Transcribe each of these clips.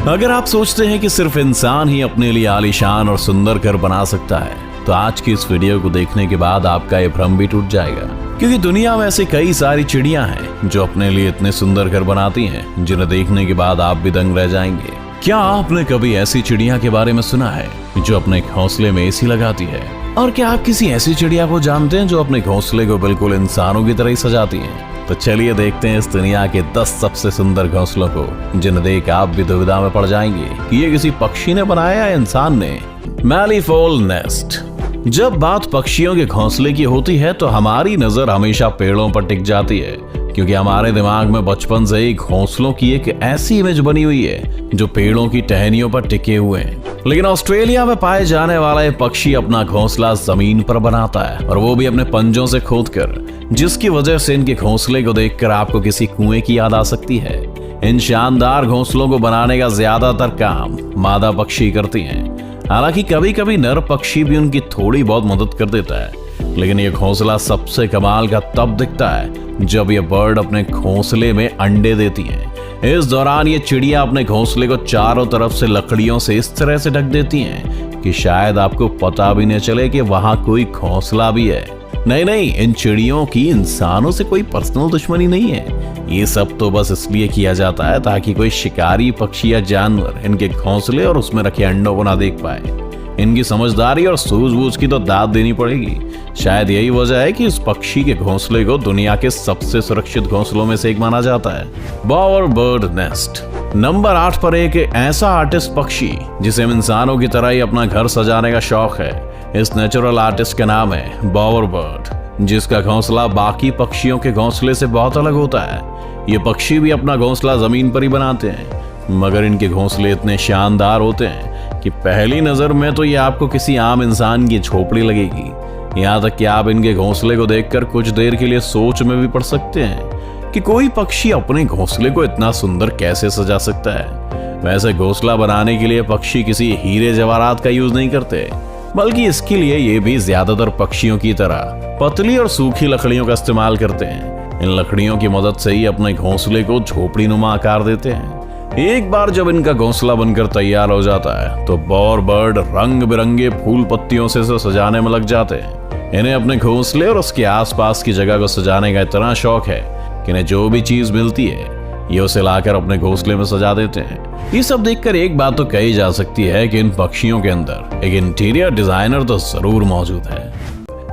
अगर आप सोचते हैं कि सिर्फ इंसान ही अपने लिए आलीशान और सुंदर घर बना सकता है, तो आज की इस वीडियो को देखने के बाद आपका ये भ्रम भी टूट जाएगा। क्योंकि दुनिया में ऐसी कई सारी चिड़ियां हैं जो अपने लिए इतने सुंदर घर बनाती हैं, जिन्हें देखने के बाद आप भी दंग रह जाएंगे। क्या आपने कभी ऐसी चिड़िया के बारे में सुना है जो अपने घोंसले में एसी लगाती है? और क्या आप किसी ऐसी चिड़िया को जानते हैं जो अपने घोंसले को बिल्कुल इंसानों की तरह ही सजाती है? तो चलिए देखते हैं इस दुनिया के 10 सबसे सुंदर घोंसलों को, जिन्हें देख आप भी दुविधा में पड़ जाएंगे कि ये किसी पक्षी ने बनाया या इंसान ने। मैलीफोल नेस्ट। जब बात पक्षियों के घोंसले की होती है तो हमारी नजर हमेशा पेड़ों पर टिक जाती है, क्योंकि हमारे दिमाग में बचपन से ही घोंसलों की एक ऐसी इमेज बनी हुई है जो पेड़ों की टहनियों पर टिके हुए हैं। लेकिन ऑस्ट्रेलिया में पाए जाने वाला ये पक्षी अपना घोंसला जमीन पर बनाता है, और वो भी अपने पंजों से खोदकर, जिसकी वजह से इनके घोंसले को देखकर आपको किसी कुएं की याद आ सकती है। इन शानदार घोंसलों को बनाने का ज्यादातर काम मादा पक्षी करती हैं। हालांकि कभी कभी नर पक्षी भी उनकी थोड़ी बहुत मदद कर देता है, लेकिन ये घोंसला सबसे कमाल का तब दिखता है जब ये बर्ड अपने घोंसले में अंडे देती है। इस दौरान ये चिड़िया अपने घोंसले को चारों तरफ से लकड़ियों से इस तरह से ढक देती हैं कि शायद आपको पता भी न चले कि वहां कोई घोंसला भी है। नहीं, इन चिड़ियों की इंसानों से कोई पर्सनल दुश्मनी नहीं है। ये सब तो बस इसलिए किया जाता है ताकि कोई शिकारी पक्षी या जानवर इनके घोंसले और उसमें रखे अंडों को ना देख पाए। इनकी समझदारी और सूझबूझ की तो दाद देनी पड़ेगी। शायद यही वजह है कि इस पक्षी के घोंसले को दुनिया के सबसे सुरक्षित घोंसलों में से एक माना जाता है। Bower bird nest. नंबर 8 पर एक ऐसा आर्टिस्ट पक्षी जिसे इंसानों की तरह ही अपना घर सजाने का शौक है। इस नेचुरल आर्टिस्ट का नाम है बॉवर बर्ड, जिसका घोंसला बाकी पक्षियों के घोंसले से बहुत अलग होता है। ये पक्षी भी अपना घोंसला जमीन पर ही बनाते हैं, मगर इनके घोंसले इतने शानदार होते हैं कि पहली नजर में तो ये आपको किसी आम इंसान की झोपड़ी लगेगी। यहाँ तक कि आप इनके घोंसले को देखकर कुछ देर के लिए सोच में भी पड़ सकते हैं कि कोई पक्षी अपने घोंसले को इतना सुंदर कैसे सजा सकता है। वैसे घोंसला बनाने के लिए पक्षी किसी हीरे जवाहरात का यूज नहीं करते, बल्कि इसके लिए ये भी ज्यादातर पक्षियों की तरह पतली और सूखी लकड़ियों का इस्तेमाल करते हैं। इन लकड़ियों की मदद से ही अपने घोंसले को झोपड़ी नुमा आकार देते हैं। एक बार जब इनका घोंसला बनकर तैयार हो जाता है तो बॉवर बर्ड रंग बिरंगे फूल पत्तियों से सजाने में लग जाते हैं। इन्हें अपने घोंसले और उसके आसपास की जगह को सजाने का इतना शौक है कि इन्हें जो भी चीज मिलती है ये उसे लाकर अपने घोंसले में सजा देते हैं। ये सब देखकर एक बात तो कही जा सकती है कि इन पक्षियों के अंदर एक इंटीरियर डिजाइनर तो जरूर मौजूद है।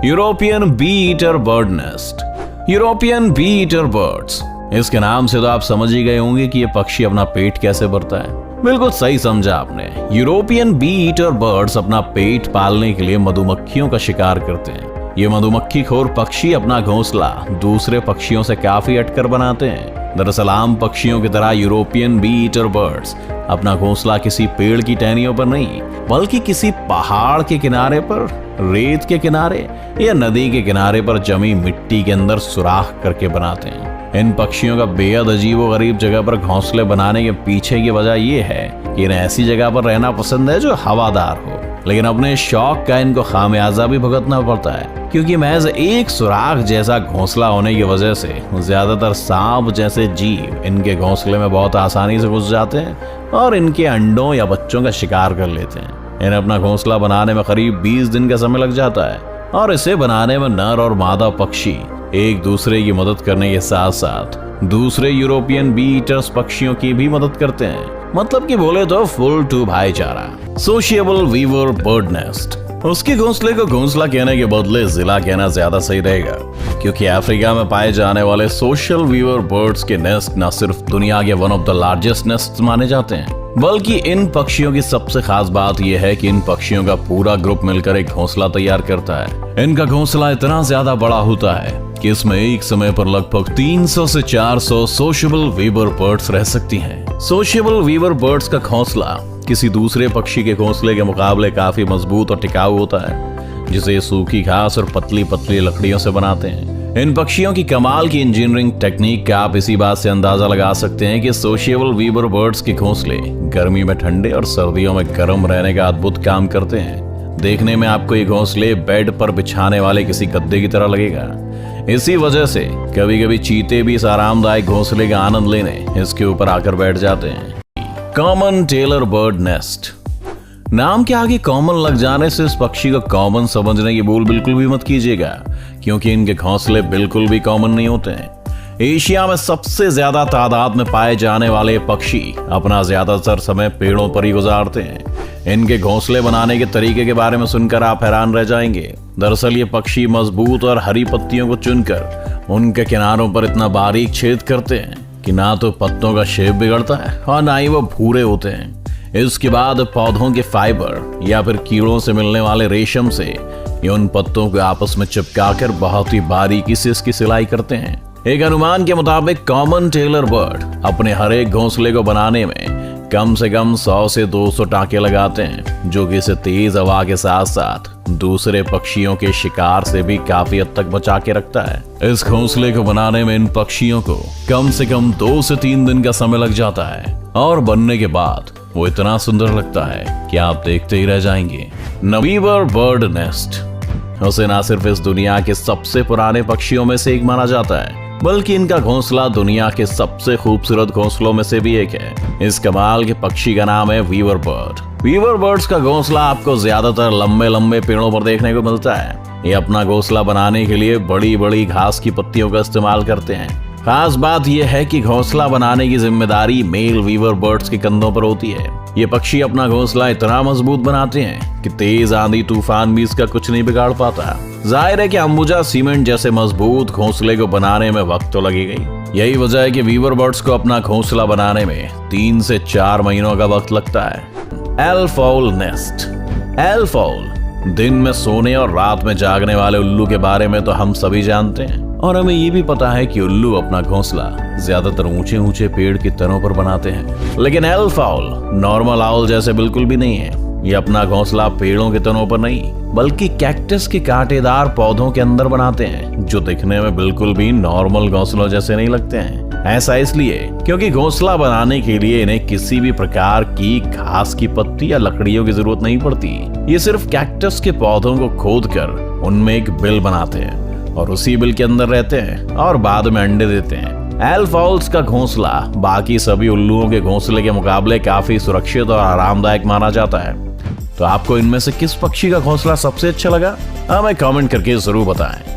European bee eater bird nest. European bee eater birds, इसके नाम से तो आप समझ ही गए होंगे कि ये पक्षी अपना पेट कैसे भरता है। बिल्कुल सही समझा आपने। यूरोपियन बी ईटर बर्ड्स अपना पेट पालने के लिए मधुमक्खियों का शिकार करते हैं। ये मधुमक्खी खोर पक्षी अपना घोंसला दूसरे पक्षियों से काफी हटकर बनाते हैं। दरअसल आम पक्षियों की तरह यूरोपियन बी ईटर बर्ड्स अपना घोंसला किसी पेड़ की टहनियों पर नहीं, बल्कि किसी पहाड़ के किनारे पर, रेत के किनारे या नदी के किनारे पर जमी मिट्टी के अंदर सुराख करके बनाते हैं। इन पक्षियों का बेहद अजीब और गरीब जगह पर घोंसले बनाने के पीछे की वजह यह है कि इन्हें ऐसी जगह पर रहना पसंद है जो हवादार हो, लेकिन अपने शौक का इनको खामियाजा भी भुगतना पड़ता है, क्योंकि महज एक सुराख जैसा घोंसला होने की वजह से ज्यादातर सांप जैसे जीव इनके घोंसले में बहुत आसानी से घुस जाते हैं और इनके अंडों या बच्चों का शिकार कर लेते हैं। इन्हें अपना घोंसला बनाने में करीब 20 दिन का समय लग जाता है, और इसे बनाने में नर और मादा पक्षी एक दूसरे की मदद करने के साथ साथ दूसरे यूरोपियन बी ईटर्स पक्षियों की भी मदद करते हैं। मतलब कि बोले तो फुल टू भाईचारा। Sociable weaver bird nest. उसके घोंसले को घोंसला कहने के बदले जिला कहना ज्यादा सही रहेगा, क्योंकि अफ्रीका में पाए जाने वाले सोशल वीवर बर्ड्स के नेस्ट न सिर्फ दुनिया के one of the largest nest माने जाते हैं, बल्कि इन पक्षियों की सबसे खास बात यह है कि इन पक्षियों का पूरा ग्रुप मिलकर एक घोंसला तैयार करता है। इनका घोंसला इतना ज्यादा बड़ा होता है कि इसमें एक समय पर लगभग 300 से 400 सोशल वीवर बर्ड्स रह सकती हैं। सोशल वीवर बर्ड्स का घोंसला किसी दूसरे पक्षी के घोंसले के मुकाबले काफी मजबूत और टिकाऊ होता है, जिसे सूखी घास और पतली पतली लकड़ियों से बनाते हैं। इन पक्षियों की कमाल की इंजीनियरिंग टेक्निक का आप इसी बात से अंदाजा लगा सकते हैं कि सोशिएबल वीवर बर्ड्स के घोंसले गर्मी में ठंडे और सर्दियों में गर्म रहने का अद्भुत काम करते हैं। देखने में आपको ये घोंसले बेड पर बिछाने वाले किसी गद्दे की तरह लगेगा। इसी वजह से कभी कभी चीते भी इस आरामदायक घोंसले का आनंद लेने इसके ऊपर आकर बैठ जाते हैं। Common tailor bird nest. नाम के आगे कॉमन लग जाने से इस पक्षी को कॉमन समझने की भूल बिल्कुल भी मत कीजिएगा, क्योंकि इनके घोंसले बिल्कुल भी कॉमन नहीं होते हैं। एशिया में सबसे ज्यादा तादाद में पाए जाने वाले पक्षी अपना ज्यादातर समय पेड़ों पर ही गुजारते हैं। इनके घोंसले बनाने के तरीके के बारे में सुनकर आप हैरान रह जाएंगे। दरअसल ये पक्षी मजबूत और हरी पत्तियों को चुनकर उनके किनारों पर इतना बारीक छेद करते हैं कि ना तो पत्तों का शेप बिगड़ता है और ना ही वो भूरे होते हैं। इसके बाद पौधों के फाइबर या फिर कीड़ों से मिलने वाले रेशम से ये उन पत्तों को आपस में चिपकाकर बहुत ही बारीकी से इसकी सिलाई करते हैं। एक अनुमान के मुताबिक कॉमन टेलर बर्ड अपने हर एक घोंसले को बनाने में कम से कम 100 से 200 टांके लगाते हैं, जो कि इसे तेज हवा के साथ साथ दूसरे पक्षियों के शिकार से भी काफी हद तक बचा के रखता है। इस घोंसले को बनाने में इन पक्षियों को कम से कम 2 से 3 दिन का समय लग जाता है और बनने के बाद वो इतना सुंदर लगता है कि आप देखते ही रह जाएंगे। वीवर बर्ड नेस्ट उसे ना सिर्फ इस दुनिया के सबसे पुराने पक्षियों में से एक माना जाता है, बल्कि इनका घोंसला दुनिया के सबसे खूबसूरत घोंसलों में से भी एक है। इस कमाल के पक्षी का नाम है वीवर बर्ड। वीवर बर्ड्स का घोंसला आपको ज्यादातर लंबे लंबे पेड़ों पर देखने को मिलता है। ये अपना घोंसला बनाने के लिए बड़ी बड़ी घास की पत्तियों का इस्तेमाल करते हैं। खास बात यह है कि घोंसला बनाने की जिम्मेदारी मेल वीवर बर्ड्स के कंधों पर होती है। ये पक्षी अपना घोंसला इतना मजबूत बनाते हैं कि तेज आंधी तूफान भी इसका कुछ नहीं बिगाड़ पाता। जाहिर है कि अंबुजा सीमेंट जैसे मजबूत घोंसले को बनाने में वक्त तो लगेगा। यही वजह है कि वीवर बर्ड्स को अपना घोंसला बनाने में 3 से 4 महीनों का वक्त लगता है। एल्फाउल नेस्ट। एल्फाउल दिन में सोने और रात में जागने वाले उल्लू के बारे में तो हम सभी जानते हैं, और हमें ये भी पता है कि उल्लू अपना घोंसला ज्यादातर ऊंचे ऊंचे पेड़ की तनों पर बनाते हैं। लेकिन एल्फाउल नॉर्मल आउल जैसे बिल्कुल भी नहीं है। ये अपना घोंसला पेड़ों के तनों पर नहीं, बल्कि कैक्टस के कांटेदार पौधों के अंदर बनाते हैं, जो दिखने में बिल्कुल भी नॉर्मल घोंसलों जैसे नहीं लगते हैं। ऐसा इसलिए क्योंकि घोंसला बनाने के लिए इन्हें किसी भी प्रकार की घास की पत्ती या लकड़ियों की जरूरत नहीं पड़ती। ये सिर्फ कैक्टस के पौधों को खोदकर उनमें एक बिल बनाते हैं और उसी बिल के अंदर रहते हैं और बाद में अंडे देते हैं। एल्फाउल्स का घोंसला बाकी सभी उल्लुओं के घोंसले के मुकाबले काफी सुरक्षित और आरामदायक माना जाता है। तो आपको इनमें से किस पक्षी का घोंसला सबसे अच्छा लगा? हमें कमेंट करके जरूर बताएं।